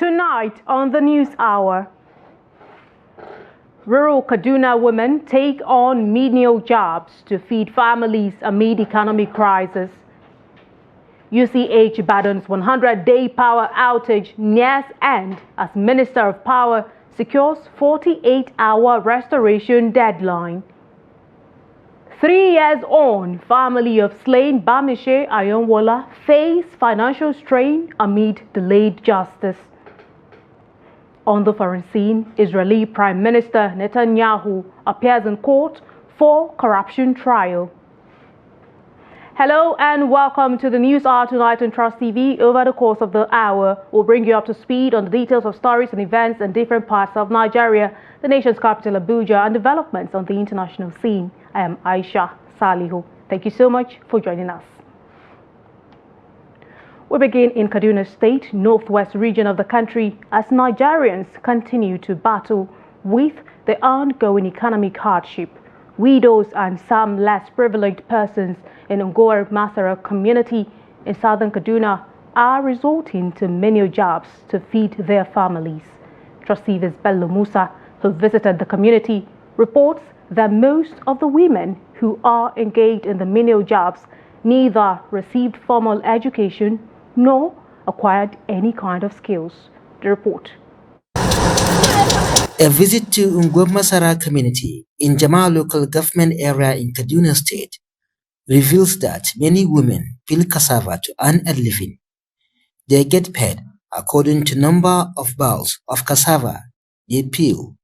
Tonight on the News Hour, rural Kaduna women take on menial jobs to feed families amid economic crisis. UCH Ibadan's 100-day power outage nears end as Minister of Power secures 48-hour restoration deadline. 3 years on, family of slain Bamishe Ayonwola face financial strain amid delayed justice. On the foreign scene, Israeli Prime Minister Netanyahu appears in court for corruption trial. Hello and welcome to the News Hour tonight on Trust TV. Over the course of the hour, we'll bring you up to speed on the details of stories and events in different parts of Nigeria, the nation's capital Abuja, and developments on the international scene. I am Aisha Salihu. Thank you so much for joining us. We begin in Kaduna State, northwest region of the country, as Nigerians continue to battle with the ongoing economic hardship. Widows and some less privileged persons in Ngor Masara community in southern Kaduna are resorting to menial jobs to feed their families. Trustee Bello Musa, who visited the community, reports that most of the women who are engaged in the menial jobs neither received formal education nor acquired any kind of skills. The report. A visit to Masara community in Jama local government area in Kaduna State reveals that many women peel cassava to earn a living. They get paid according to number of bales of cassava they peel.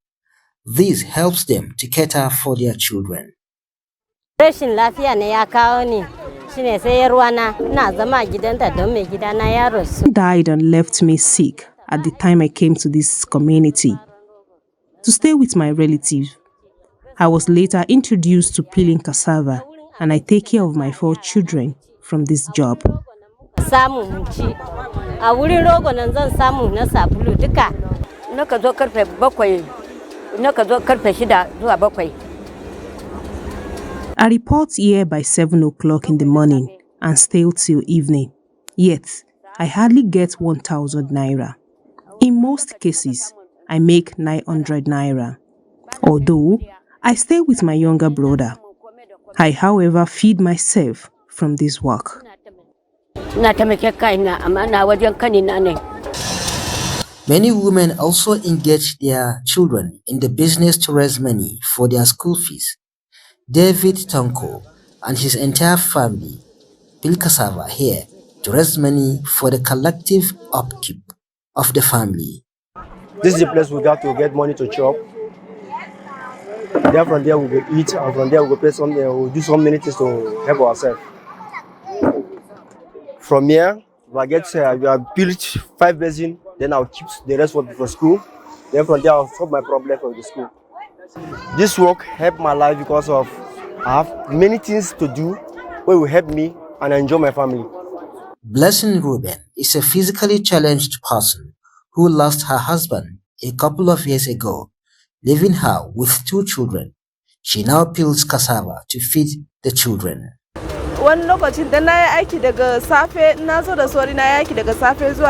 This helps them to cater for their children. Died and left me sick at the time I came to this community to stay with my relatives. I was later introduced to peeling cassava, and I take care of my 4 children from this job. I report here by 7 o'clock in the morning and stay till evening. Yet, I hardly get 1,000 naira. In most cases, I make 900 naira. Although, I stay with my younger brother. I, however, feed myself from this work. Many women also engage their children in the business to raise money for their school fees. David Tanko and his entire family peel cassava here to raise money for the collective upkeep of the family. This is the place we got to get money to chop. Then from there we will eat, and from there we will pay something. We'll do so many things to help ourselves. From here, we have built 5 basins. Then I'll keep the rest for school. Then from there I'll solve my problem for the school. This work helped my life because of I have many things to do where will help me and enjoy my family. Blessing Ruben is a physically challenged person who lost her husband a couple of years ago, leaving her with 2 children. She now peels cassava to feed the children.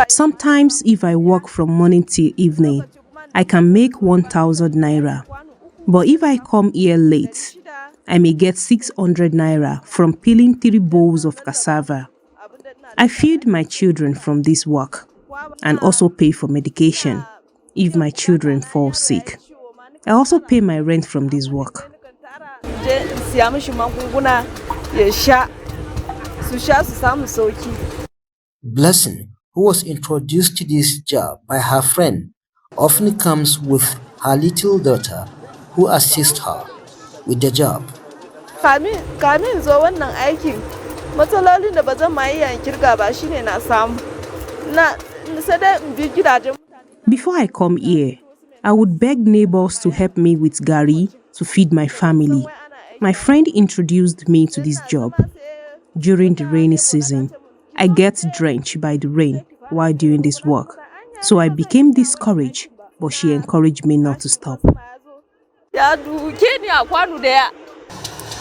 Sometimes if I work from morning till evening, I can make 1,000 naira. But if I come here late, I may get 600 naira from peeling 3 bowls of cassava. I feed my children from this work and also pay for medication if my children fall sick. I also pay my rent from this work. Blessing, who was introduced to this job by her friend, often comes with her little daughter who assists her with the job. Before I come here, I would beg neighbors to help me with gari to feed my family. My friend introduced me to this job. During the rainy season, I get drenched by the rain while doing this work. So I became discouraged, but she encouraged me not to stop.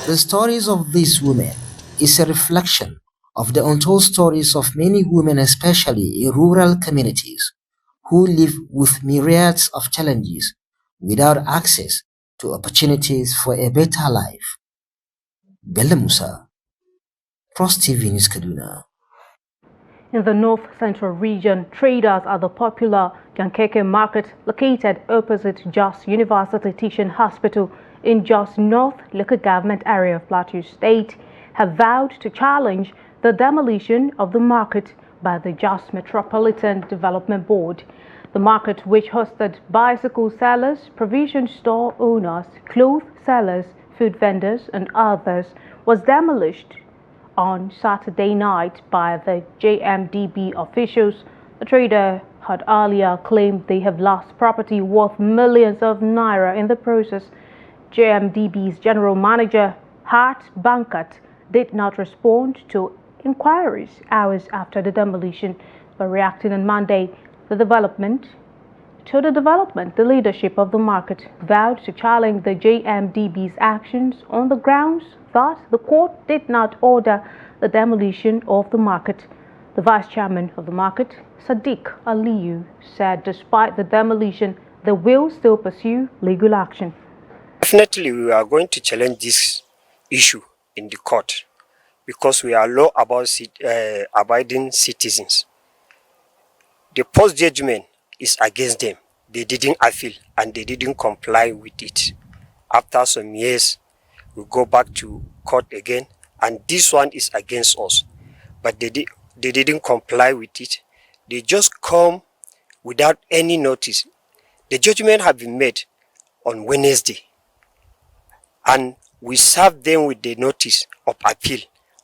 The stories of these women is a reflection of the untold stories of many women, especially in rural communities, who live with myriads of challenges without access to opportunities for a better life. Bella Musa, Cross TV News Kaduna. In the North Central region, traders at the popular Kankeke market located opposite Jos University Teaching Hospital in Jos North local government area of Plateau State have vowed to challenge the demolition of the market by the Jos Metropolitan Development Board. The market, which hosted bicycle sellers, provision store owners, clothes sellers, food vendors and others, was demolished on Saturday night by the JMDB officials. The trader had earlier claimed they have lost property worth millions of naira in the process. JMDB's general manager, Hart Bankat, did not respond to inquiries hours after the demolition, but reacting on Monday, the leadership of the market vowed to challenge the JMDB's actions on the grounds that the court did not order the demolition of the market. The vice chairman of the market, Sadiq Aliyu, said despite the demolition, they will still pursue legal action. Definitely, we are going to challenge this issue in the court because we are law-abiding citizens. The post-judgment is against them. They didn't appeal and they didn't comply with it. After some years, we go back to court again, and this one is against us. But they didn't comply with it. They just come without any notice. The judgment have been made on Wednesday, and we served them with the notice of appeal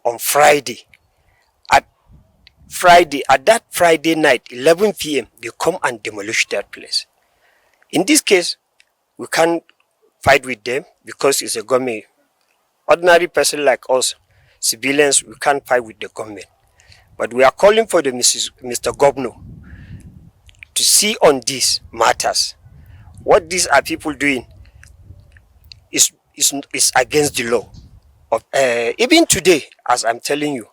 on Friday. At that Friday night, 11 p.m., they come and demolish that place. In this case, we can't fight with them because it's a government. Ordinary person like us, civilians, we can't fight with the government. But we are calling for the Mr. Governor to see on these matters. What these are people doing is against the law. Even today, as I'm telling you,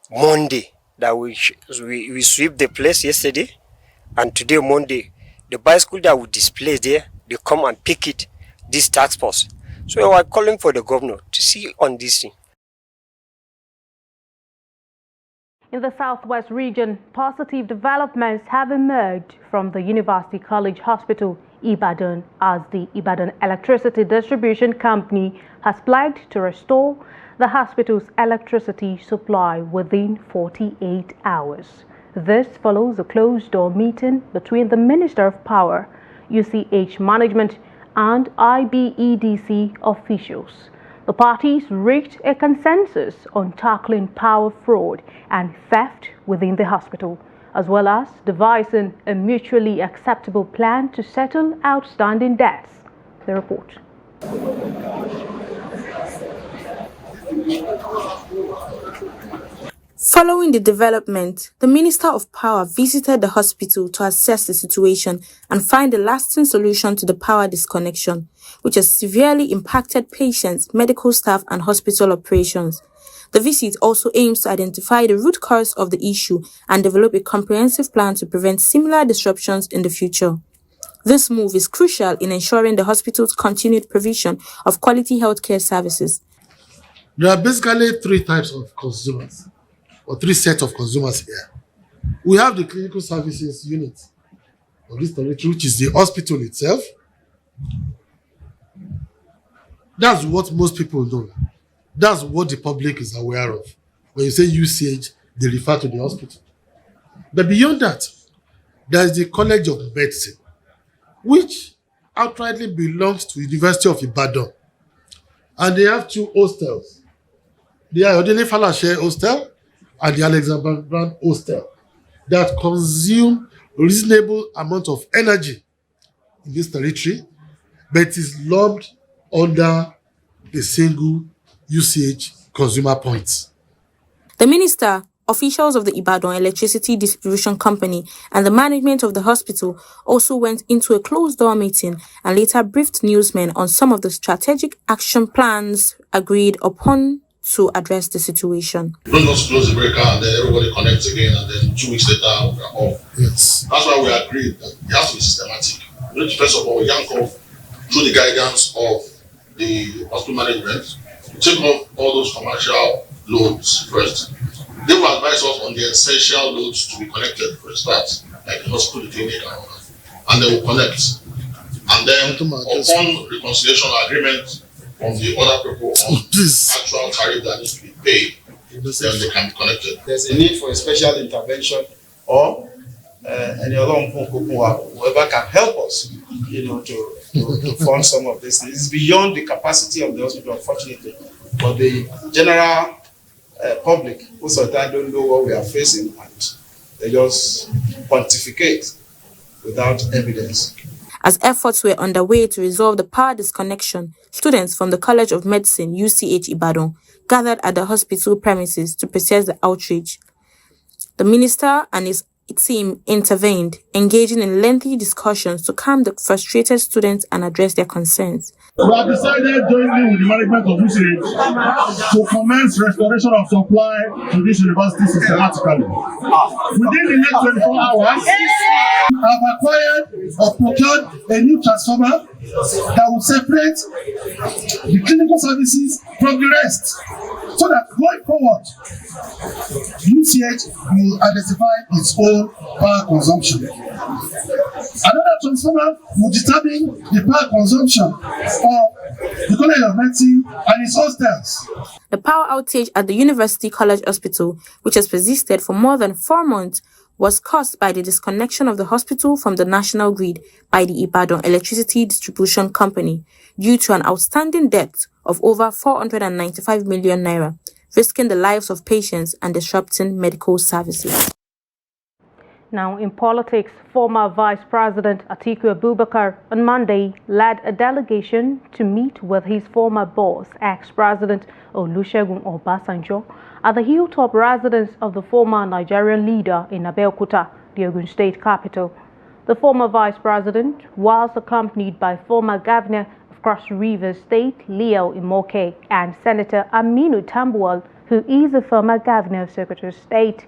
Monday, that we sweep the place yesterday, and today, Monday, the bicycle that we display there, they come and pick it, this task force. So we are calling for the governor to see on this thing. In the Southwest region, positive developments have emerged from the University College Hospital, Ibadan, as the Ibadan Electricity Distribution Company has pledged to restore the hospital's electricity supply within 48 hours. This follows a closed-door meeting between the Minister of Power, UCH Management, and IBEDC officials. The parties reached a consensus on tackling power fraud and theft within the hospital, as well as devising a mutually acceptable plan to settle outstanding debts. The report. Following the development, the Minister of Power visited the hospital to assess the situation and find a lasting solution to the power disconnection, which has severely impacted patients, medical staff, and hospital operations. The visit also aims to identify the root cause of the issue and develop a comprehensive plan to prevent similar disruptions in the future. This move is crucial in ensuring the hospital's continued provision of quality healthcare services. There are basically three types of consumers, or three sets of consumers here. We have the clinical services unit of this territory, which is the hospital itself. That's what most people know. That's what the public is aware of. When you say UCH, they refer to the hospital. But beyond that, there is the College of Medicine, which outrightly belongs to the University of Ibadan. And they have two hostels. The Ayodele Falashe Hostel and the Alexander Brand Hostel that consume reasonable amount of energy in this territory, but is lumped under a single UCH consumer points. The minister, officials of the Ibadan Electricity Distribution Company, and the management of the hospital also went into a closed-door meeting and later briefed newsmen on some of the strategic action plans agreed upon to address the situation. Don't just close the breaker and then everybody connects again and then 2 weeks later we are off. Yes. That's why we agreed that it has to be systematic. We need to first of all yank off through the guidance of the hospital management, take off all those commercial loads first. They will advise us on the essential loads to be connected for a start, like the hospital, the clinic, and all that. And they will connect. And then upon reconciliation agreement from the other people on actual tariff that needs to be paid, then they can be connected. There's a need for a special intervention or any other whoever can help us, to fund some of this. It's beyond the capacity of the hospital, unfortunately. But the general public, most of the time, don't know what we are facing, and they just pontificate without evidence. As efforts were underway to resolve the power disconnection, students from the College of Medicine, UCH Ibadan, gathered at the hospital premises to process the outrage. The minister and his team intervened, engaging in lengthy discussions to calm the frustrated students and address their concerns. We have decided jointly with the management of UCH to commence restoration of supply to this university systematically. Within the next 24 hours, I have acquired or procured a new transformer that will separate the clinical services from the rest, so that going forward, UCH will identify its own power consumption. Another transformer will determine the power consumption of the College of Medicine and its hostels. The power outage at the University College Hospital, which has persisted for more than 4 months, was caused by the disconnection of the hospital from the national grid by the Ibadan Electricity Distribution Company due to an outstanding debt of over 495 million naira, risking the lives of patients and disrupting medical services. Now, in politics, former Vice President Atiku Abubakar on Monday led a delegation to meet with his former boss, ex-President Olusegun Obasanjo, at the hilltop residence of the former Nigerian leader in Abeokuta, the Ogun State capital. The former Vice President was accompanied by former Governor of Cross River State, Leo Imoke, and Senator Aminu Tambuwal, who is a former Governor of Secretary of State.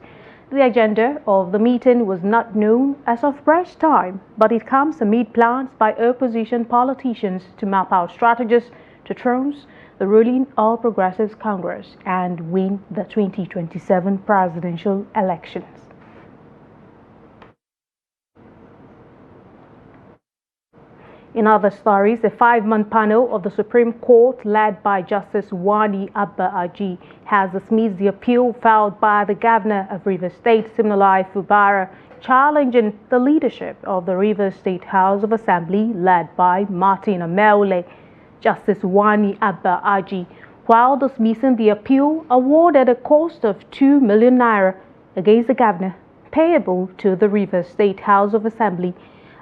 The agenda of the meeting was not known as of press time, but it comes amid plans by opposition politicians to map out strategies to trounce the ruling All Progressives Congress and win the 2027 presidential elections. In other stories, a 5-man panel of the Supreme Court, led by Justice Wani Abba Aji, has dismissed the appeal filed by the Governor of Rivers State, Siminalayi Fubara, challenging the leadership of the Rivers State House of Assembly, led by Martin Ameule. Justice Wani Abba Aji, while dismissing the appeal, awarded a cost of 2 million naira against the Governor, payable to the Rivers State House of Assembly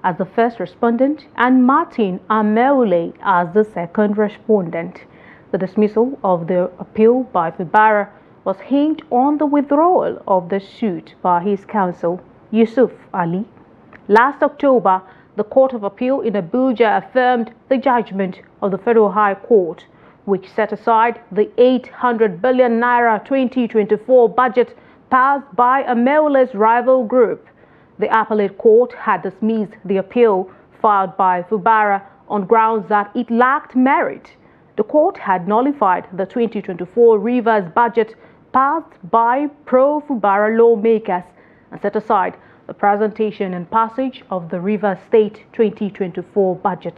as the first respondent and Martin Ameule as the second respondent. The dismissal of the appeal by Fubara was hinged on the withdrawal of the suit by his counsel, Yusuf Ali. Last October, the Court of Appeal in Abuja affirmed the judgment of the Federal High Court, which set aside the 800 billion naira 2024 budget passed by Ameule's rival group. The appellate court had dismissed the appeal filed by Fubara on grounds that it lacked merit. The court had nullified the 2024 Rivers budget passed by pro-Fubara lawmakers and set aside the presentation and passage of the Rivers State 2024 budget.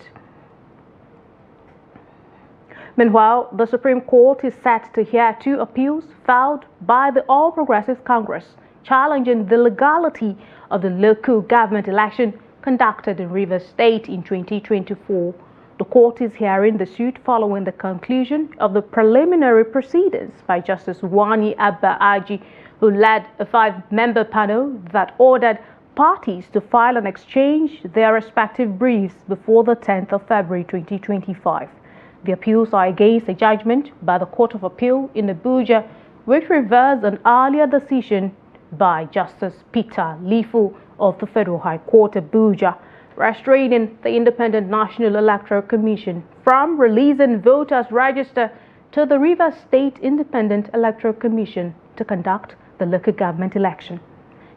Meanwhile, the Supreme Court is set to hear 2 appeals filed by the All Progressives Congress challenging the legality of the local government election conducted in Rivers State in 2024. The court is hearing the suit following the conclusion of the preliminary proceedings by Justice Wani Abba Aji, who led a 5-member panel that ordered parties to file and exchange their respective briefs before the 10th of February 2025. The appeals are against a judgment by the Court of Appeal in Abuja, which reversed an earlier decision by Justice Peter Lifu of the Federal High Court Abuja, restraining the Independent National Electoral Commission from releasing voters' register to the Rivers State Independent Electoral Commission to conduct the local government election.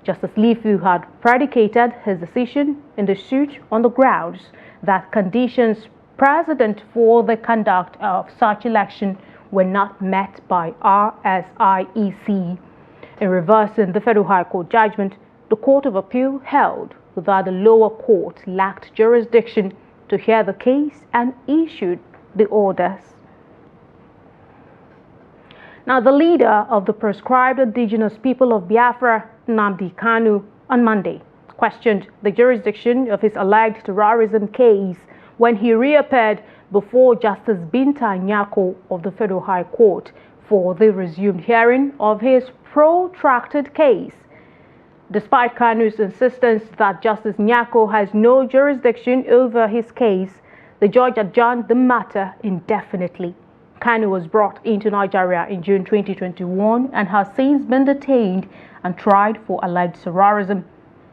Justice Lifu had predicated his decision in the suit on the grounds that conditions precedent for the conduct of such election were not met by RSIEC. In reversing the Federal High Court judgment, the Court of Appeal held that the lower court lacked jurisdiction to hear the case and issued the orders. Now, the leader of the proscribed indigenous people of Biafra, Nnamdi Kanu, on Monday questioned the jurisdiction of his alleged terrorism case when he reappeared before Justice Binta Nyako of the Federal High Court for the resumed hearing of his protracted case. Despite Kanu's insistence that Justice Nyako has no jurisdiction over his case, the judge adjourned the matter indefinitely. Kanu was brought into Nigeria in June 2021 and has since been detained and tried for alleged terrorism.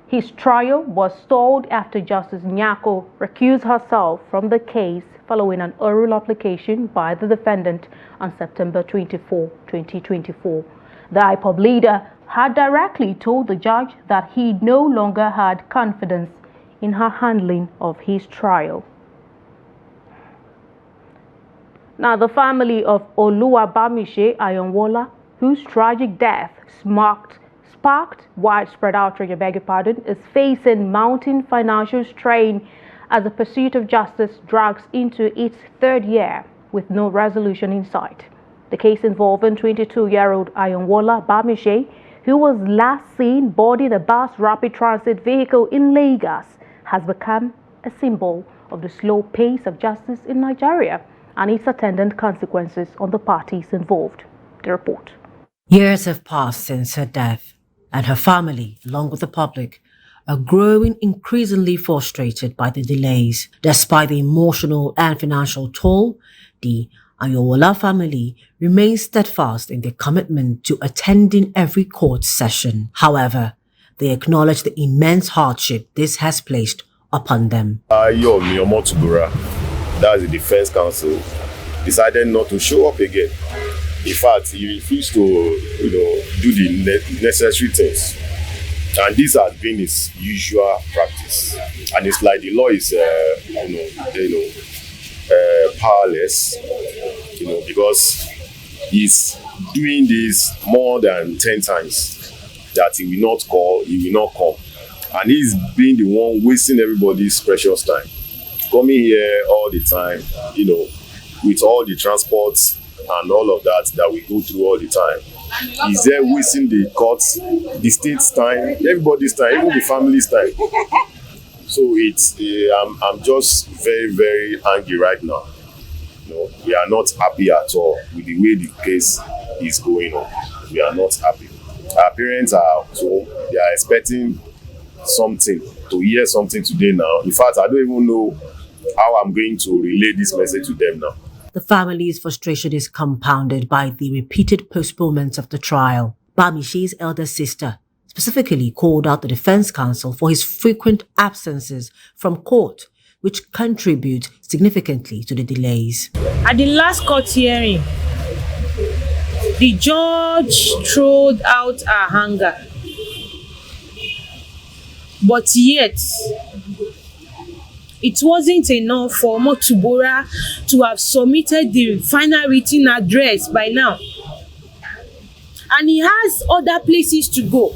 His trial was stalled after Justice Nyako recused herself from the case following an oral application by the defendant on September 24, 2024. The IPOB leader had directly told the judge that he no longer had confidence in her handling of his trial. Now, the family of Oluwabamiche Ayonwola, whose tragic death sparked widespread outrage, is facing mounting financial strain as the pursuit of justice drags into its third year with no resolution in sight. The case involving 22-year-old Ayonwola Bamiche, who was last seen boarding a bus rapid transit vehicle in Lagos, has become a symbol of the slow pace of justice in Nigeria and its attendant consequences on the parties involved. The report. Years have passed since her death, and her family, along with the public, are growing increasingly frustrated by the delays. Despite the emotional and financial toll, the Ayonwola family remains steadfast in their commitment to attending every court session. However, they acknowledge the immense hardship this has placed upon them. Imoke, that's the defense counsel, decided not to show up again. In fact, he refused to, do the necessary things. And this has been his usual practice. And it's like the law is, powerless, because he's doing this more than 10 times that he will not call, he will not come. And he's being the one wasting everybody's precious time. Coming here all the time, with all the transports and all of that we go through all the time. He's there wasting the courts, the state's time, everybody's time, even the family's time. So I'm just very, very angry right now. We are not happy at all with the way the case is going on. We are not happy. Our parents are home. They are expecting something, to hear something today now. In fact, I don't even know how I'm going to relay this message to them now. The family's frustration is compounded by the repeated postponements of the trial. Bamiche's elder sister specifically called out the defense counsel for his frequent absences from court, which contribute significantly to the delays. At the last court hearing, the judge threw out her anger, but yet it wasn't enough for Imoke to have submitted the final written address by now. And he has other places to go.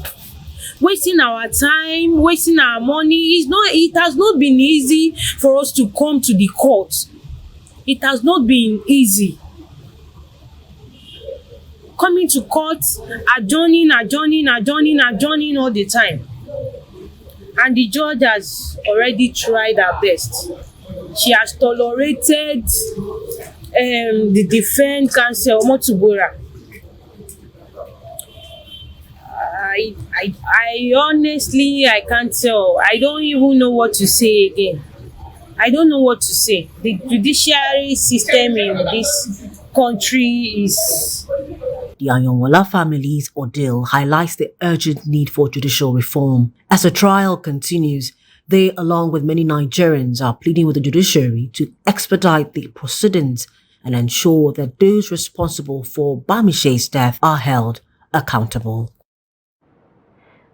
Wasting our time, wasting our money. It has not been easy for us to come to the court. It has not been easy. Coming to court, adjourning all the time. And the judge has already tried her best. She has tolerated the defense counsel, Imoke. I honestly, I can't tell. I don't even know what to say again. I don't know what to say. The judiciary system in this country is... The Ayonwola family's ordeal highlights the urgent need for judicial reform. As the trial continues, they, along with many Nigerians, are pleading with the judiciary to expedite the proceedings and ensure that those responsible for Bamishe's death are held accountable.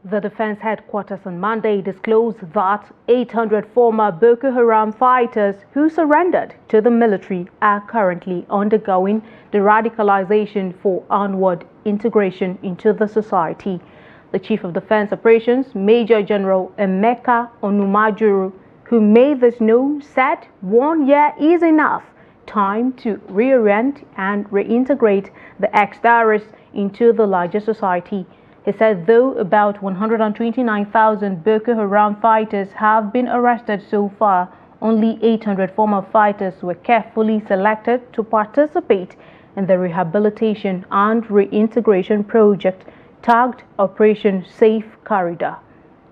The Defense Headquarters on Monday disclosed that 800 former Boko Haram fighters who surrendered to the military are currently undergoing de-radicalization for onward integration into the society. The Chief of Defense Operations, Major General Imoke Onumajuru, who made this known, said 1 year is enough time to reorient and reintegrate the ex-terrorists into the larger society. He said though about 129,000 Boko Haram fighters have been arrested so far, only 800 former fighters were carefully selected to participate in the rehabilitation and reintegration project tagged Operation Safe Corridor.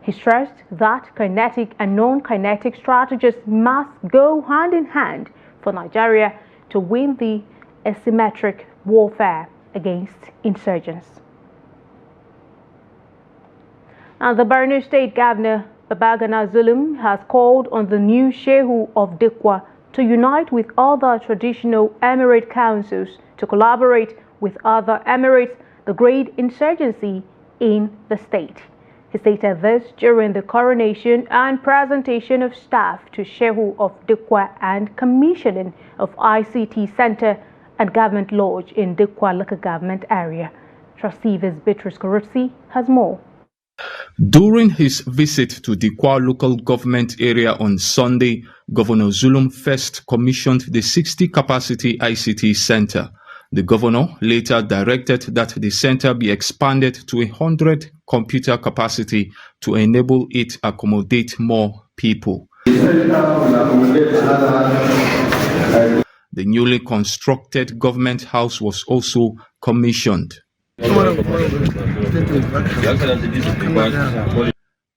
He stressed that kinetic and non-kinetic strategies must go hand in hand for Nigeria to win the asymmetric warfare against insurgents. And the Borno State Governor, Babagana Zulum, has called on the new Shehu of Dikwa to unite with other traditional emirate councils to collaborate with other emirates the great insurgency in the state. He stated this during the coronation and presentation of staff to Shehu of Dikwa and commissioning of ICT Center and Government Lodge in Dikwa local government area. Trustee Beatrice Korotsi has more. During his visit to the Dikwa local government area on Sunday, Governor Zulum first commissioned the 60-capacity ICT center. The governor later directed that the center be expanded to 100 computer capacity to enable it accommodate more people. The newly constructed government house was also commissioned.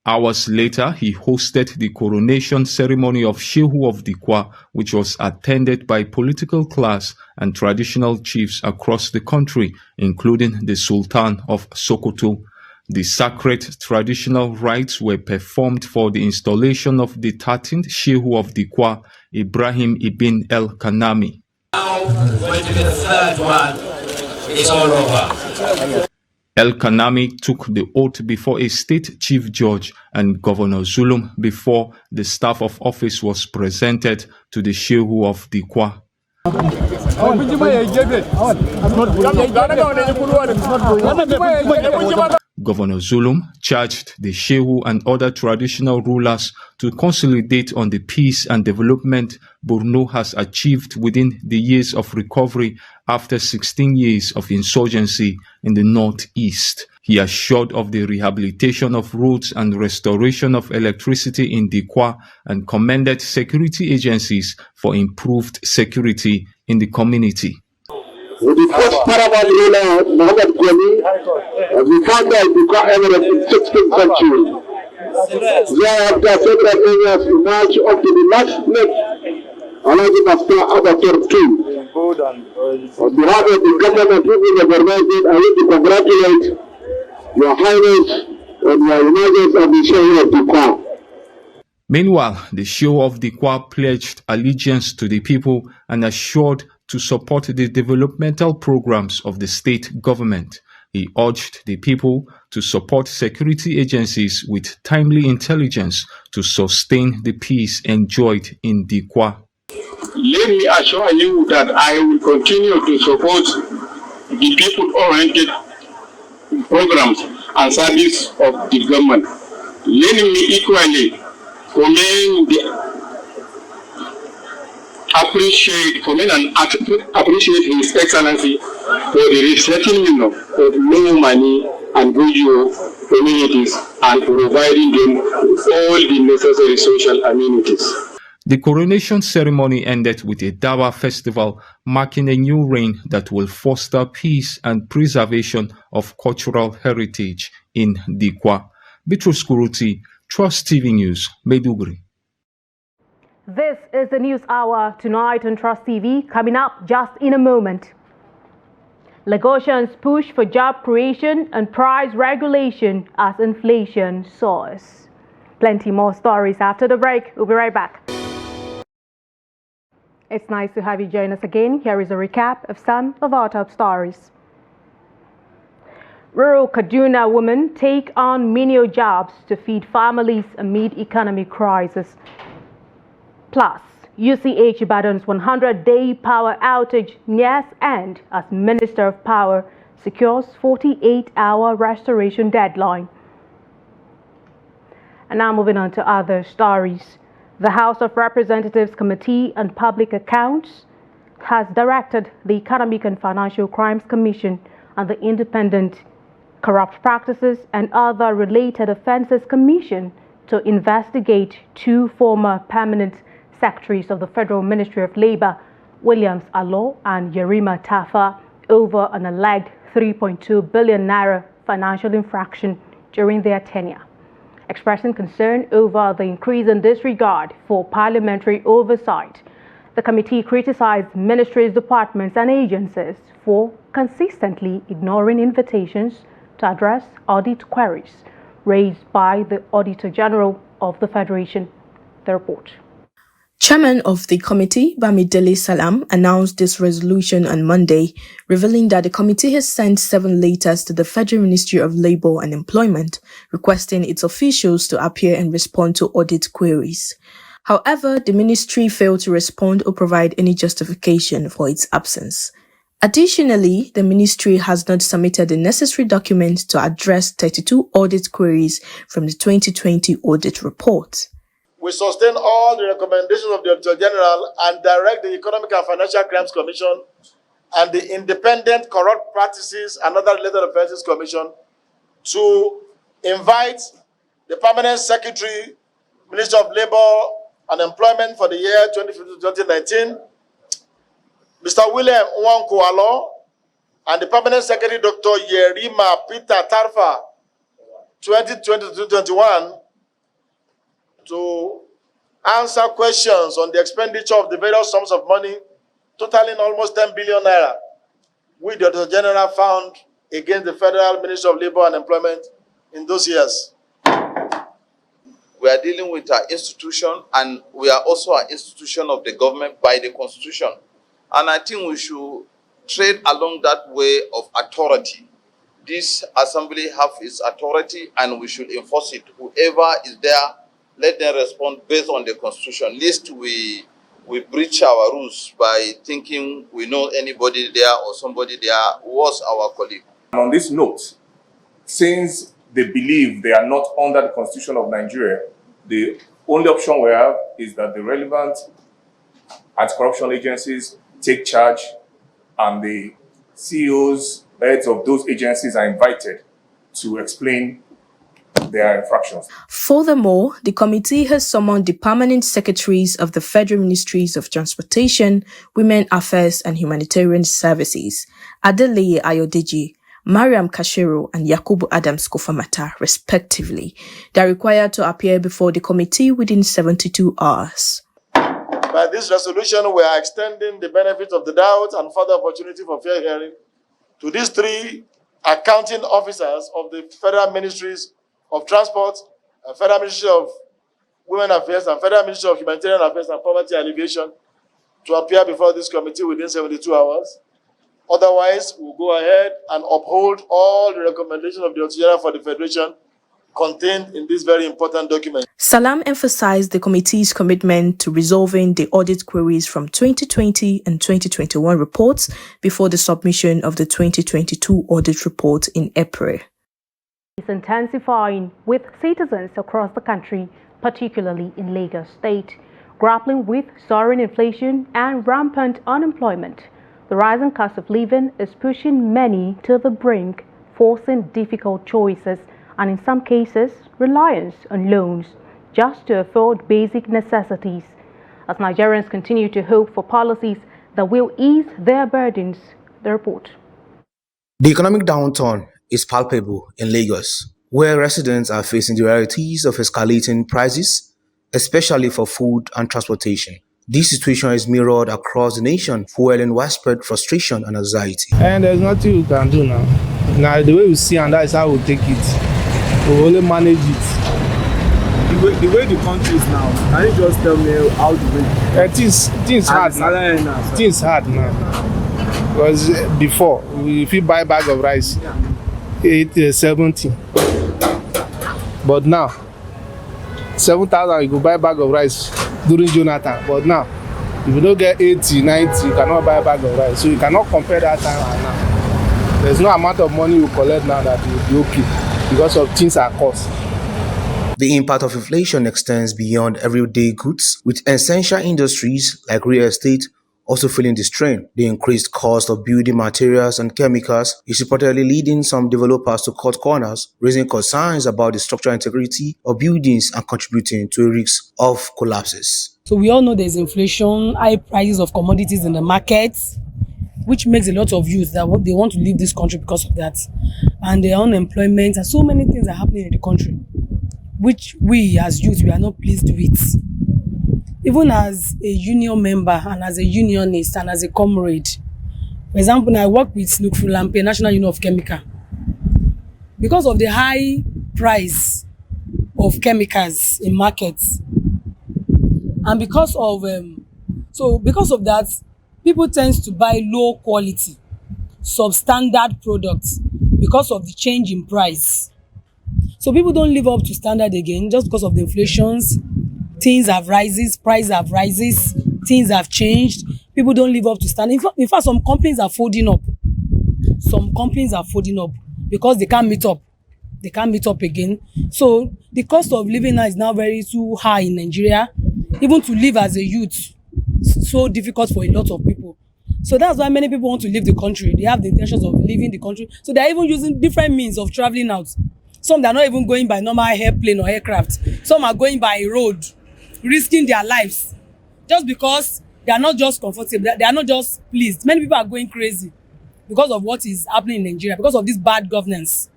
Hours later, he hosted the coronation ceremony of Shehu of Dikwa, which was attended by political class and traditional chiefs across the country, including the Sultan of Sokoto. The sacred traditional rites were performed for the installation of the 13th Shehu of Dikwa, Ibrahim Ibn El-Kanami. Now, going to be the third one. It's all over. El-Kanami took the oath before a state chief judge and Governor Zulum before the staff of office was presented to the Shehu of Dikwa. Governor Zulum charged the Shehu and other traditional rulers to consolidate on the peace and development Borno has achieved within the years of recovery after 16 years of insurgency in the northeast. He assured of the rehabilitation of roads and restoration of electricity in Dikwa and commended security agencies for improved security in the community. With the first paramount ruler, Muhammad Ghani, we founded Dikwa Emirate in 16th century. Thereafter, several areas emerged up to the last neck, Alhaji Master Abator II. On behalf of the government and people of Borno State, I wish to congratulate Your Highness and Your Emergence of the Shehu of Dikwa. Meanwhile, the Shehu of Dikwa pledged allegiance to the people and assured to support the developmental programs of the state government. He urged the people to support security agencies with timely intelligence to sustain the peace enjoyed in Dikwa. Let me assure you that I will continue to support the people-oriented programs and service of the government. Let me equally commend appreciate His Excellency for the resettlement of low money and bourgeois communities and providing them all the necessary social amenities. The coronation ceremony ended with a Dawa festival marking a new reign that will foster peace and preservation of cultural heritage in Dikwa. Beatrice Kuruti, Trust TV News, Maiduguri. This is the News Hour tonight on Trust TV. Coming up just in a moment. Lagosians push for job creation and price regulation as inflation soars. Plenty more stories after the break. We'll be right back. It's nice to have you join us again. Here is a recap of some of our top stories. Rural Kaduna women take on menial jobs to feed families amid economic crisis. Plus, UCH Ibadan's 100-day power outage nears end as Minister of Power secures 48-hour restoration deadline. And now moving on to other stories. The House of Representatives Committee on Public Accounts has directed the Economic and Financial Crimes Commission and the Independent Corrupt Practices and Other Related Offences Commission to investigate two former permanent secretaries of the Federal Ministry of Labour, Williams Alo and Yerima Tafa, over an alleged 3.2 billion naira financial infraction during their tenure. Expressing concern over the increase in disregard for parliamentary oversight, the committee criticized ministries, departments and agencies for consistently ignoring invitations to address audit queries raised by the Auditor General of the Federation. The report. Chairman of the committee, Bamidele Salam, announced this resolution on Monday, revealing that the committee has sent 7 letters to the Federal Ministry of Labour and Employment, requesting its officials to appear and respond to audit queries. However, the ministry failed to respond or provide any justification for its absence. Additionally, the ministry has not submitted the necessary documents to address 32 audit queries from the 2020 audit report. We sustain all the recommendations of the Auditor General and direct the Economic and Financial Crimes Commission and the Independent Corrupt Practices and Other Related Offences Commission to invite the Permanent Secretary, Minister of Labour and Employment for the year 2015-2019, Mr. William Nwanko Alo, and the Permanent Secretary, Dr. Yerima Peter Tarfa, 2020-2021, to answer questions on the expenditure of the various sums of money, totaling almost 10 billion naira, which the Auditor General found against the Federal Ministry of Labour and Employment in those years. We are dealing with our institution, and we are also an institution of the government by the Constitution. And I think we should trade along that way of authority. This assembly has its authority, and we should enforce it. Whoever is there, let them respond based on the Constitution. Lest we breach our rules by thinking we know anybody there or somebody there was our colleague. And on this note, since they believe they are not under the Constitution of Nigeria, the only option we have is that the relevant anti-corruption agencies take charge, and the CEOs, heads of those agencies are invited to explain their infractions. Furthermore, the committee has summoned the permanent secretaries of the Federal Ministries of Transportation, Women Affairs and Humanitarian Services, Adeleye Ayodeji, Mariam Kashiru and Yakubu Adams Kofamata, respectively. They are required to appear before the committee within 72 hours. By this resolution, we are extending the benefit of the doubt and further opportunity for fair hearing to these 3 accounting officers of the Federal Ministries of Transport, Federal Ministry of Women Affairs, and Federal Ministry of Humanitarian Affairs and Poverty Alleviation to appear before this committee within 72 hours. Otherwise, we'll go ahead and uphold all the recommendations of the Auditor General for the Federation contained in this very important document. Salam emphasized the committee's commitment to resolving the audit queries from 2020 and 2021 reports before the submission of the 2022 audit report in April. It's intensifying with citizens across the country, particularly in Lagos State, grappling with soaring inflation and rampant unemployment. The rising cost of living is pushing many to the brink, forcing difficult choices and in some cases, reliance on loans just to afford basic necessities. As Nigerians continue to hope for policies that will ease their burdens. The report. The economic downturn is palpable in Lagos, where residents are facing the realities of escalating prices, especially for food and transportation. This situation is mirrored across the nation, fueling widespread frustration and anxiety. And there's nothing you can do now. Now, the way we see, and that is how we take it. We only manage it. the way the country is now, can you just tell me how the way? Things hard now. Things hard now. Because before, if you buy a bag of rice, 70. But now, 7,000 you go buy a bag of rice during Jonathan. But now, if you don't get 80, 90, you cannot buy a bag of rice. So you cannot compare that time and now. There's no amount of money you collect now that will be okay because of things are cost. The impact of inflation extends beyond everyday goods, with essential industries like real estate also feeling the strain. The increased cost of building materials and chemicals is reportedly leading some developers to cut corners, raising concerns about the structural integrity of buildings and contributing to a risk of collapses. So we all know there's inflation, high prices of commodities in the markets, which makes a lot of youth that they want to leave this country because of that. And the unemployment and so many things are happening in the country, which we as youth, we are not pleased with. Even as a union member and as a unionist and as a comrade. For example, I work with Nukfulampe, National Union of Chemical. Because of the high price of chemicals in markets, and because of that, people tend to buy low quality, substandard products because of the change in price. So people don't live up to standard again just because of the inflations. Things have rises, prices have rises, things have changed. People don't live up to standard. In fact, some companies are folding up. Some companies are folding up because they can't meet up. They can't meet up again. So the cost of living now is now very too high in Nigeria. Even to live as a youth, so difficult for a lot of people. So that's why many people want to leave the country. They have the intentions of leaving the country. So they're even using different means of traveling out. Some they're not even going by normal airplane or aircraft. Some are going by road, risking their lives just because they are not just comfortable, they are not just pleased. Many people are going crazy because of what is happening in Nigeria, because of this bad governance.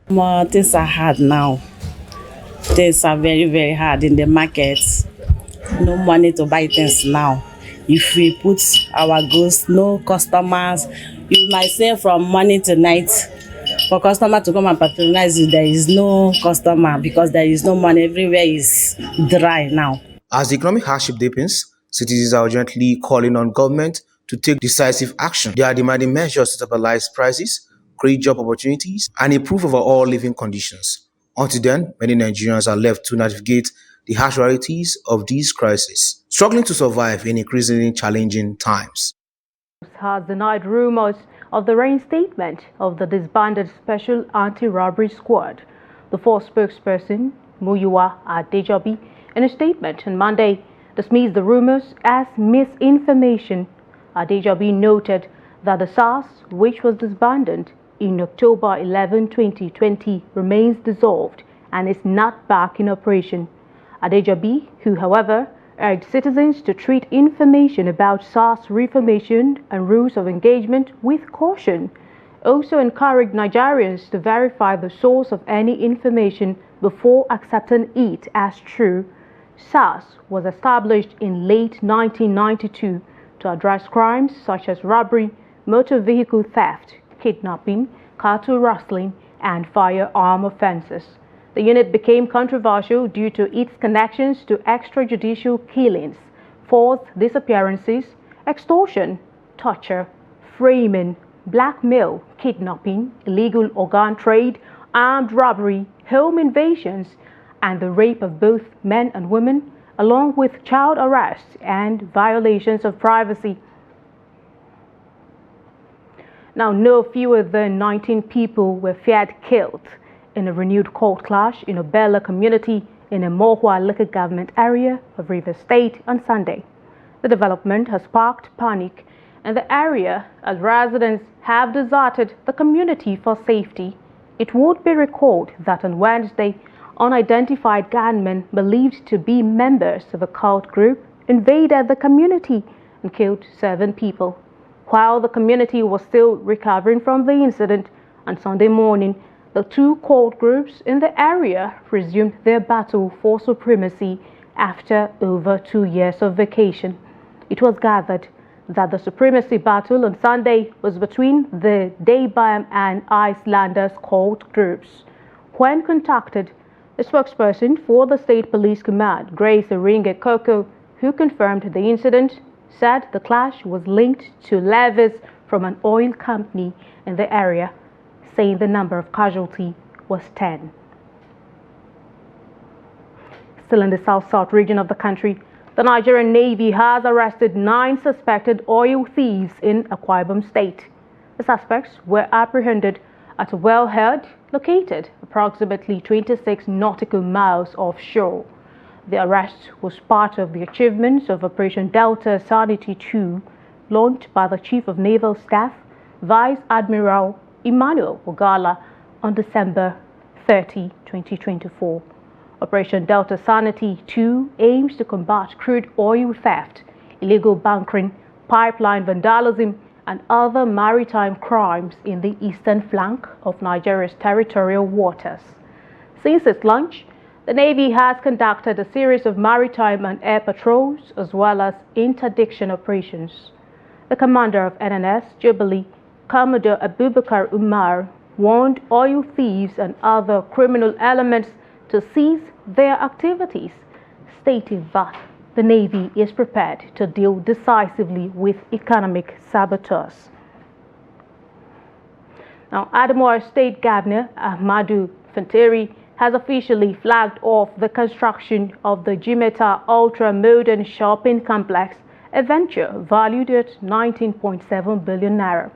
Things are hard now. Things are very, very hard in the markets. No money to buy things now. If we put our goods, no customers. You might say from morning to night, for customer to come and patronize you, there is no customer because there is no money. Everywhere is dry now. As the economic hardship deepens, citizens are urgently calling on government to take decisive action. They are demanding measures to stabilize prices, create job opportunities, and improve overall living conditions. Until then, many Nigerians are left to navigate the harsh realities of these crises, struggling to survive in increasingly challenging times. Has denied rumors of the reinstatement of the disbanded Special Anti-Robbery Squad. The force spokesperson, Muyiwa Adejobi, in a statement on Monday, dismissed the rumors as misinformation. Adejobi noted that the SARS, which was disbanded in October 11, 2020, remains dissolved and is not back in operation. Adejobi, who, however, urged citizens to treat information about SARS reformation and rules of engagement with caution, also encouraged Nigerians to verify the source of any information before accepting it as true. SARS was established in late 1992 to address crimes such as robbery, motor vehicle theft, kidnapping, cattle rustling, and firearm offenses. The unit became controversial due to its connections to extrajudicial killings, forced disappearances, extortion, torture, framing, blackmail, kidnapping, illegal organ trade, armed robbery, home invasions, and the rape of both men and women, along with child arrests and violations of privacy. Now, no fewer than 19 people were feared killed in a renewed court clash in a Bella community in a Mohua local government area of Rivers State on Sunday. The development has sparked panic in the area as residents have deserted the community for safety. It would be recalled that on Wednesday, unidentified gunmen believed to be members of a cult group invaded the community and killed 7 people. While the community was still recovering from the incident, on Sunday morning, the 2 cult groups in the area resumed their battle for supremacy after over 2 years of vacation. It was gathered that the supremacy battle on Sunday was between the Daybayam and Icelanders cult groups. When contacted, the A spokesperson for the State Police Command, Grace Iringe Koko, who confirmed the incident, said the clash was linked to levies from an oil company in the area, saying the number of casualties was 10. Still in the south-south region of the country, the Nigerian Navy has arrested 9 suspected oil thieves in Akwa Ibom State. The suspects were apprehended at a wellhead located approximately 26 nautical miles offshore. The arrest was part of the achievements of Operation Delta Sanity 2, launched by the Chief of Naval Staff, Vice Admiral Emmanuel Ogala, on December 30, 2024. Operation Delta Sanity 2 aims to combat crude oil theft, illegal bunkering, pipeline vandalism, and other maritime crimes in the eastern flank of Nigeria's territorial waters. Since its launch, the Navy has conducted a series of maritime and air patrols as well as interdiction operations. The commander of NNS Jubilee, Commodore Abubakar Umar, warned oil thieves and other criminal elements to cease their activities, stating that the Navy is prepared to deal decisively with economic saboteurs. Now, Adamawa State Governor Ahmadu Fintiri has officially flagged off the construction of the Jimeta ultra-modern shopping complex, a venture valued at 19.7 billion naira.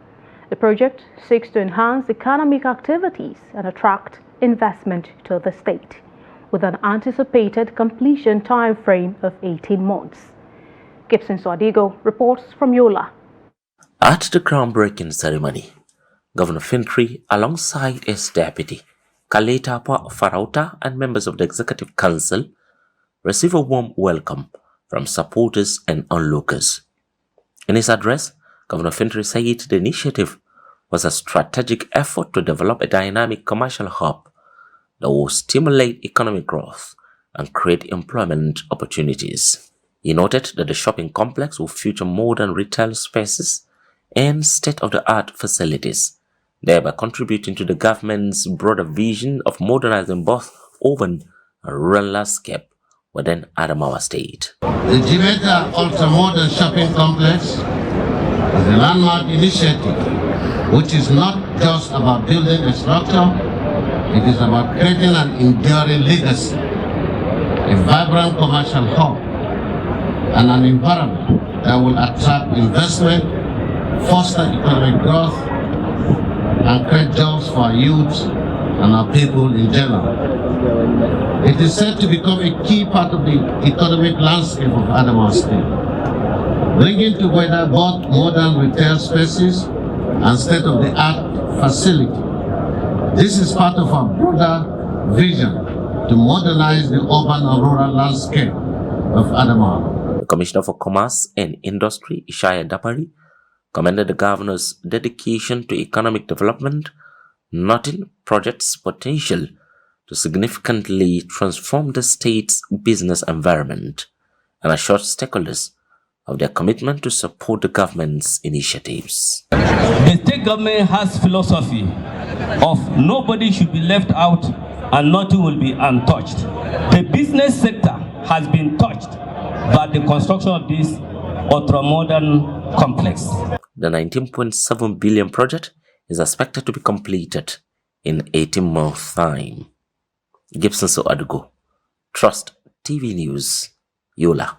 The project seeks to enhance economic activities and attract investment to the state, with an anticipated completion time frame of 18 months. Gibson Swadigo reports from Yola. At the groundbreaking ceremony, Governor Fintiri, alongside his deputy, Kaletapa Farauta, and members of the Executive Council, received a warm welcome from supporters and onlookers. In his address, Governor Fintiri said the initiative was a strategic effort to develop a dynamic commercial hub that will stimulate economic growth and create employment opportunities. He noted that the shopping complex will feature modern retail spaces and state-of-the-art facilities, thereby contributing to the government's broader vision of modernizing both urban and rural landscape within Adamawa State. The Jimeta Ultra-Modern Shopping Complex is a landmark initiative which is not just about building a structure, it is about creating an enduring legacy, a vibrant commercial hub, and an environment that will attract investment, foster economic growth, and create jobs for our youth and our people in general. It is set to become a key part of the economic landscape of Adamawa State, bringing together both modern retail spaces and state-of-the-art facilities. This is part of our broader vision to modernize the urban and rural landscape of Adamawa. The Commissioner for Commerce and Industry, Ishaya Dapari, commended the governor's dedication to economic development, noting project's potential to significantly transform the state's business environment, and assured stakeholders of their commitment to support the government's initiatives. The state government has philosophy of nobody should be left out and nothing will be untouched. The business sector has been touched by the construction of this ultra-modern complex. The 19.7 billion project is expected to be completed in 18 months' time. Gibson Soadugo, Trust TV News, Yola.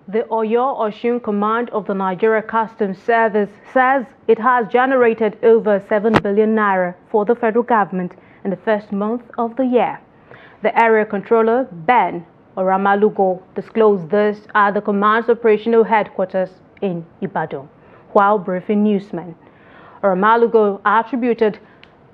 The Oyo-Osun Command of the Nigeria Customs Service says it has generated over 7 billion naira for the federal government in the first month of the year. The area controller, Ben Oramalugo, disclosed this at the command's operational headquarters in Ibadan while briefing newsmen. Oramalugo attributed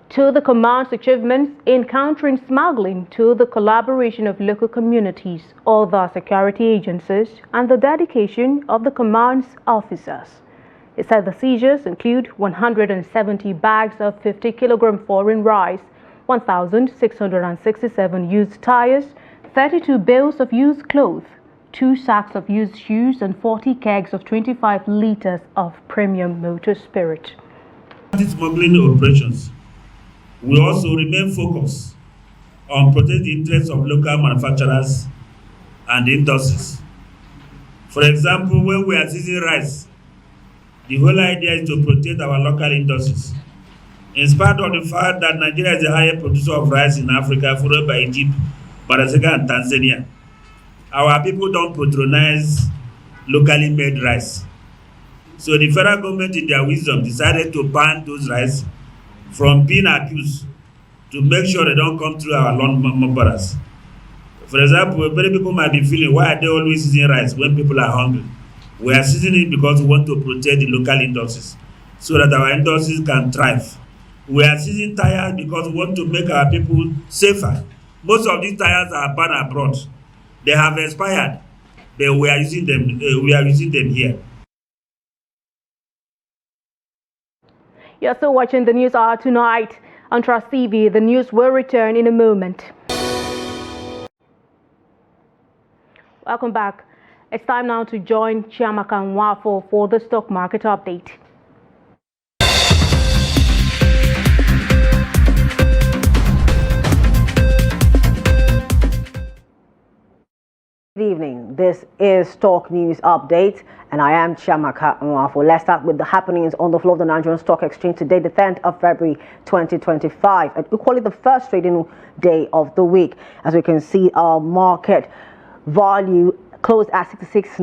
to the command's achievements in countering smuggling to the collaboration of local communities, other security agencies, and the dedication of the command's officers. He said the seizures include 170 bags of 50-kilogram foreign rice, 1,667 used tires, 32 bales of used clothes, 2 sacks of used shoes, and 40 kegs of 25 liters of premium motor spirit. Smuggling operations. We also remain focused on protecting the interests of local manufacturers and industries. For example, when we are seizing rice, the whole idea is to protect our local industries. In spite of the fact that Nigeria is the highest producer of rice in Africa, followed by Egypt, Madagascar, and Tanzania, our people don't patronize locally made rice. So the federal government, in their wisdom, decided to ban those rice from being accused to make sure they don't come through our land borders. For example, many people might be feeling, why are they always seizing rice when people are hungry? We are seizing it because we want to protect the local industries so that our industries can thrive. We are seizing tires because we want to make our people safer. Most of these tires are banned abroad. They have expired, but we are using them. Here. You're still watching the News Hour tonight on Trust TV. The news will return in a moment. Welcome back. It's time now to join Chiamaka Nwafo for the stock market update. Good evening. This is Stock News Update, and I am Chiamaka Nwafo. Let's start with the happenings on the floor of the Nigerian Stock Exchange today, the 10th of February 2025, and equally the first trading day of the week. As we can see, our market value closed at 66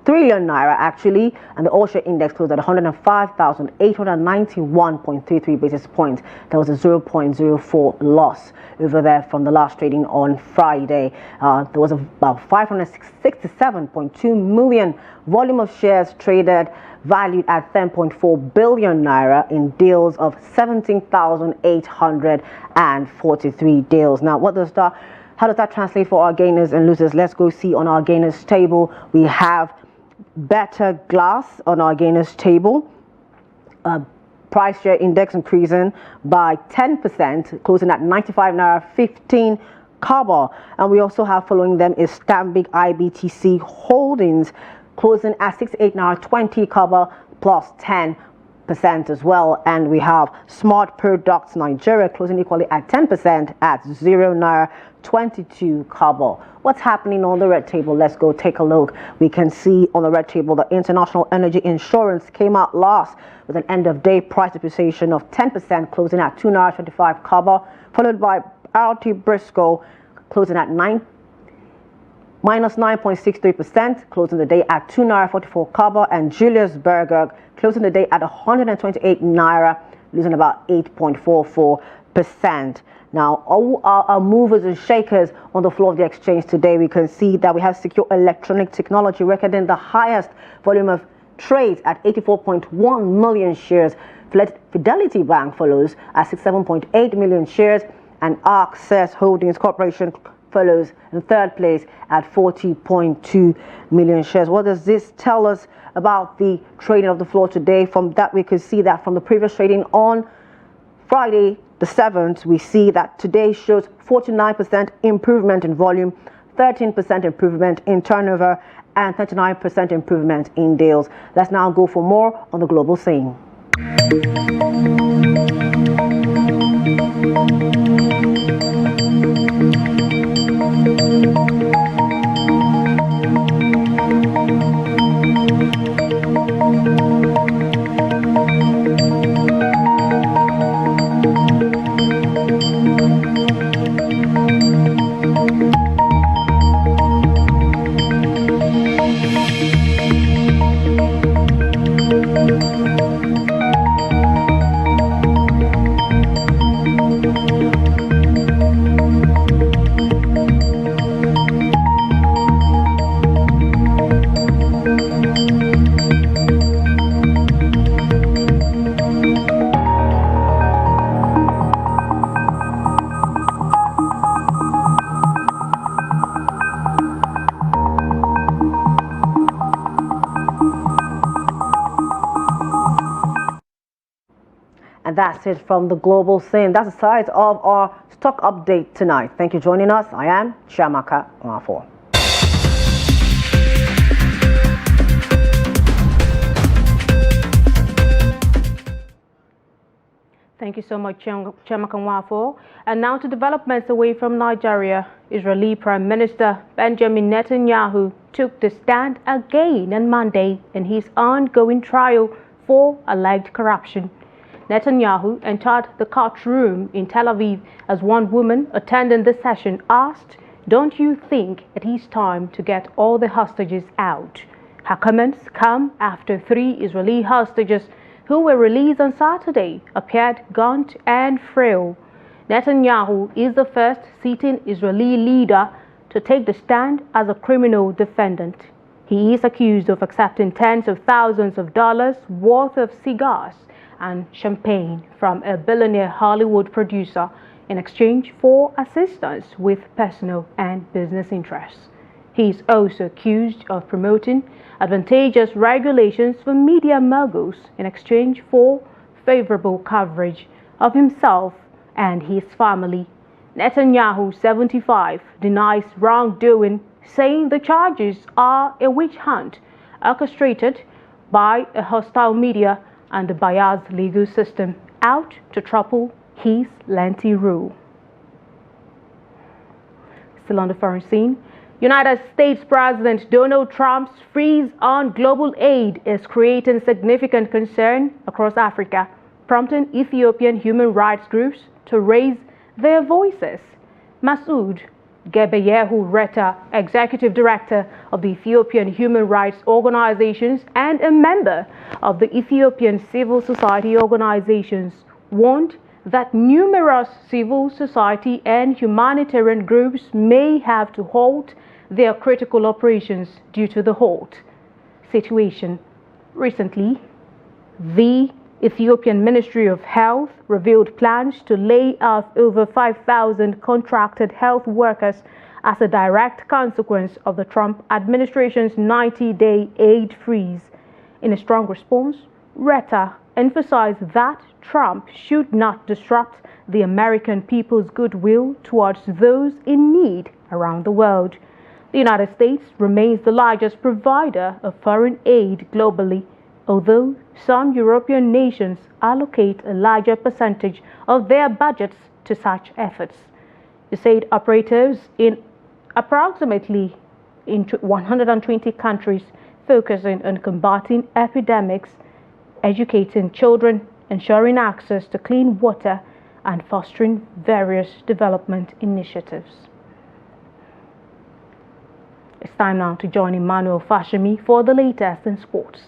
trillion naira actually, and the all-share index closed at 105,891.33 basis points. There was a 0.04 loss over there from the last trading on Friday. There was about 567.2 million volume of shares traded, valued at 10.4 billion naira in deals of 17,843 deals. Now, how does that translate for our gainers and losers? Let's go see on our gainers table. We have Better Glass on our gainers table. Price share index increasing by 10%, closing at 95 naira 15 kobo. And we also have following them is Stanbic IBTC Holdings, closing at 68 naira 20 kobo plus 10% as well. And we have Smart Products Nigeria closing equally at 10% at 0 naira 22 kobo. What's happening on the red table? Let's go take a look. We can see on the red table the International Energy Insurance came out last with an end of day price appreciation of 10%, closing at 2 naira 25 kobo, followed by RT Briscoe closing at minus 9.63%, closing the day at 2 naira 44 kobo, and Julius Berger closing the day at 128 naira, losing about 8.44%. Now, all our movers and shakers on the floor of the exchange today, we can see that we have Secure Electronic Technology recording the highest volume of trades at 84.1 million shares. Fidelity Bank follows at 67.8 million shares, and Access Holdings Corporation follows in third place at 40.2 million shares. What does this tell us about the trading of the floor today? From that, we can see that from the previous trading on Friday the 7th, we see that today shows 49% improvement in volume, 13% improvement in turnover, and 39% improvement in deals. Let's now go for more on the global scene. And that's it from the global scene. That's the size of our stock update tonight. Thank you for joining us. I am Chiamaka Nwafo. Thank Thank you so much, Chema Kanwafo. And now to developments away from Nigeria. Israeli Prime Minister Benjamin Netanyahu took the stand again on Monday in his ongoing trial for alleged corruption. Netanyahu entered the courtroom in Tel Aviv as one woman attending the session asked, "Don't you think it is time to get all the hostages out?" Her comments come after 3 Israeli hostages who were released on Saturday appeared gaunt and frail. Netanyahu is the first sitting Israeli leader to take the stand as a criminal defendant. He is accused of accepting tens of thousands of dollars worth of cigars and champagne from a billionaire Hollywood producer in exchange for assistance with personal and business interests. He is also accused of promoting advantageous regulations for media moguls in exchange for favorable coverage of himself and his family. Netanyahu, 75, denies wrongdoing, saying the charges are a witch hunt orchestrated by a hostile media and the biased legal system out to topple his lengthy rule. Still on the foreign scene, United States President Donald Trump's freeze on global aid is creating significant concern across Africa, prompting Ethiopian human rights groups to raise their voices. Masoud Gebeyehu Reta, Executive Director of the Ethiopian Human Rights Organizations and a member of the Ethiopian Civil Society Organizations, warned that numerous civil society and humanitarian groups may have to halt their critical operations due to the halt situation. Recently, the Ethiopian Ministry of Health revealed plans to lay off over 5,000 contracted health workers as a direct consequence of the Trump administration's 90-day aid freeze. In a strong response, Reta emphasized that Trump should not disrupt the American people's goodwill towards those in need around the world. The United States remains the largest provider of foreign aid globally, although some European nations allocate a larger percentage of their budgets to such efforts. USAID operators in approximately 120 countries focusing on combating epidemics, educating children, ensuring access to clean water, and fostering various development initiatives. It's time now to join Emmanuel Fashemi for the latest in sports.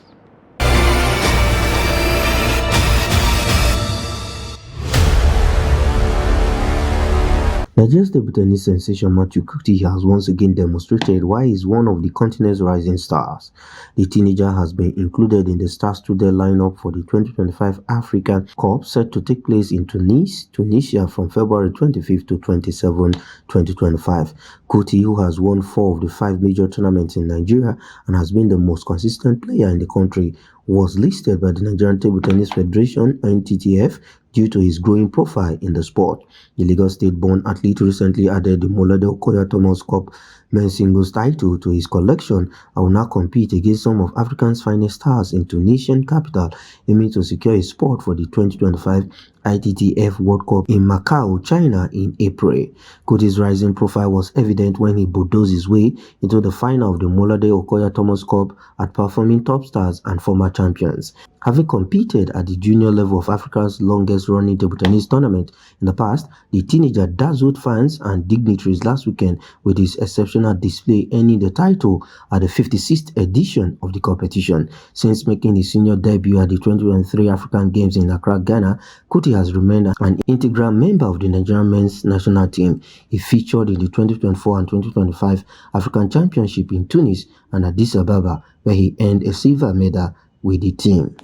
Nigeria's table tennis sensation Matthew Kuti has once again demonstrated why he is one of the continent's rising stars. The teenager has been included in the star-studded lineup for the 2025 African Cup set to take place in Tunis, Tunisia from February 25th to 27, 2025. Kuti, who has won 4 of the 5 major tournaments in Nigeria and has been the most consistent player in the country, was listed by the Nigerian Table Tennis Federation (NTTF) due to his growing profile in the sport. The Lagos State-born athlete recently added the Molade Okoya Thomas Cup men's singles title to his collection and will now compete against some of Africa's finest stars in Tunisian capital, aiming to secure a spot for the 2025 ITTF World Cup in Macau, China in April. Kuti's rising profile was evident when he bulldozed his way into the final of the Molade Okoya Thomas Cup at performing top stars and former champions. Having competed at the junior level of Africa's longest-running table tennis tournament in the past, the teenager dazzled fans and dignitaries last weekend with his exceptional display, earning the title at the 56th edition of the competition. Since making his senior debut at the 2023 African Games in Accra, Ghana, Kuti has remained an integral member of the Nigerian men's national team. He featured in the 2024 and 2025 African Championship in Tunis and Addis Ababa, where he earned a silver medal with the team.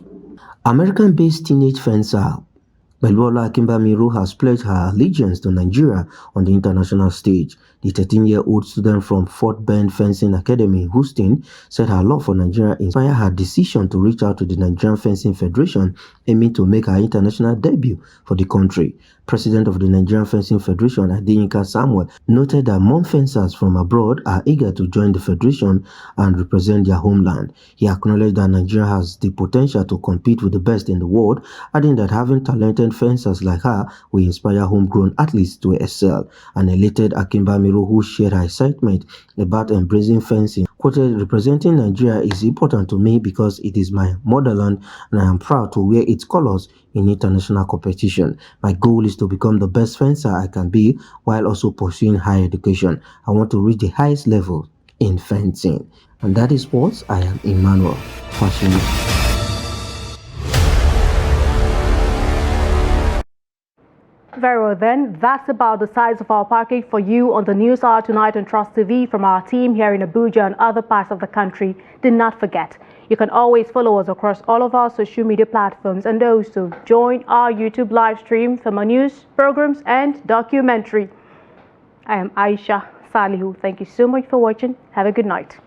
American-based teenage fencer Belbola Akimbamiru has pledged her allegiance to Nigeria on the international stage. The 13-year-old student from Fort Bend Fencing Academy in Houston said her love for Nigeria inspired her decision to reach out to the Nigerian Fencing Federation, aiming to make her international debut for the country. President of the Nigerian Fencing Federation, Adeyinka Samuel, noted that more fencers from abroad are eager to join the federation and represent their homeland. He acknowledged that Nigeria has the potential to compete with the best in the world, adding that having talented fencers like her will inspire homegrown athletes to excel. An elated Akimba Miro, who shared her excitement about embracing fencing, quoted, "Representing Nigeria is important to me because it is my motherland and I am proud to wear its colors in international competition. My goal is to become the best fencer I can be while also pursuing higher education. I want to reach the highest level in fencing." And that is what I am Emmanuel. Very well then, that's about the size of our package for you on the News Hour tonight on Trust TV from our team here in Abuja and other parts of the country. Do not forget, you can always follow us across all of our social media platforms and also join our YouTube live stream for more news, programs and documentary. I am Aisha Salihu. Thank you so much for watching. Have a good night.